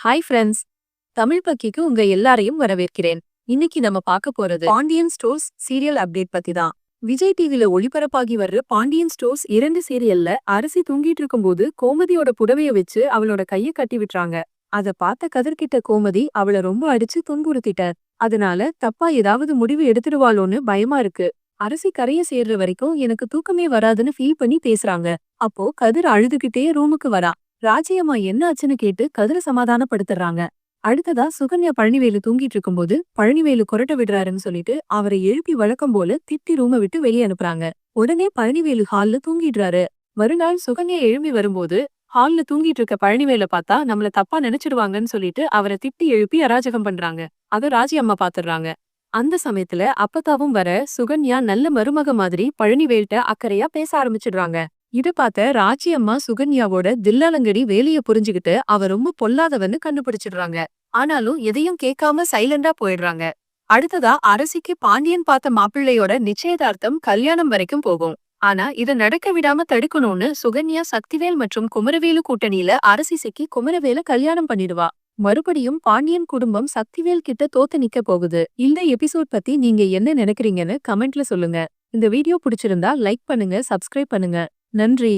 Hi friends, Tamil பக்கிக்கு உங்க எல்லாரையும் வரவேற்கிறேன். இன்னைக்கு நம்ம பார்க்க போறது பாண்டியன் ஸ்டோர்ஸ் சீரியல் அப்டேட் பத்தி தான். விஜய் டிவில ஒளிபரப்பாகி வர்ற பாண்டியன் ஸ்டோர்ஸ் 2 சீரியல்ல அரசி தூங்கிட்டு இருக்கும்போது கோமதியோட புடவைய வச்சு அவளோட கைய கட்டி விட்டுறாங்க. அத பார்த்த கதிர்கிட்ட கோமதி அவள ரொம்ப அடிச்சு துன்புறுத்திட்டார். அதனால தப்பா ஏதாவது முடிவு எடுத்துடுவாளோன்னு பயமா இருக்கு. அரசி கரைய சேர்ற வரைக்கும் எனக்கு தூக்கமே வராதுன்னு ஃபீல் பண்ணி பேசுறாங்க. அப்போ கதிர் அழுதுகிட்டே ரூமுக்கு வரா. ராஜியம்மா என்ன ஆச்சுன்னு கேட்டு கதிர சமாதானப்படுத்துறாங்க. அடுத்ததா சுகன்யா பழனிவேலு தூங்கிட்டு இருக்கும்போது பழனிவேலு கொரட்ட விடுறாருன்னு சொல்லிட்டு அவரை எழுப்பி வழக்கம் போல திட்டி ரூமை விட்டு வெளியே அனுப்புறாங்க. உடனே பழனிவேலு ஹால்ல தூங்கிடுறாரு. மறுநாள் சுகன்யா எழும்பி வரும்போது ஹால்ல தூங்கிட்டு இருக்க பழனிவேல பார்த்தா நம்மள தப்பா நினைச்சிடுவாங்கன்னு சொல்லிட்டு அவரை திட்டி எழுப்பி அராஜகம் பண்றாங்க. அத ராஜி அம்மா பாத்துடுறாங்க. அந்த சமயத்துல அப்பத்தாவும் வர சுகன்யா நல்ல மருமக மாதிரி பழனிவேல்ட்ட அக்கறையா பேச ஆரம்பிச்சிடுறாங்க. இத பார்த்த ராச்சி அம்மா சுகன்யாவோட தில்லாலங்கடி வேலைய புரிஞ்சுகிட்டு அவ ரொம்ப பொல்லாதவன்னு கண்டுபிடிச்சிடுறாங்க. ஆனாலும் எதையும் கேட்காம சைலண்டா போயிடுறாங்க. அடுத்ததா அரசிக்கு பாண்டியன் பார்த்த மாப்பிள்ளையோட நிச்சயதார்த்தம் கல்யாணம் வரைக்கும் போகும். ஆனா இத நடக்க விடாம தடுக்கணும்னு சுகன்யா சக்திவேல் மற்றும் குமரவேலு கூட்டணியில அரசி சிக்கி குமரவேல கல்யாணம் பண்ணிடுவா. மறுபடியும் பாண்டியன் குடும்பம் சக்திவேல் கிட்ட தோத்து நிக்க போகுது. இந்த எபிசோட் பத்தி நீங்க என்ன நினைக்கிறீங்கன்னு கமெண்ட்ல சொல்லுங்க. இந்த வீடியோ பிடிச்சிருந்தா லைக் பண்ணுங்க, சப்ஸ்கிரைப் பண்ணுங்க. நன்றி.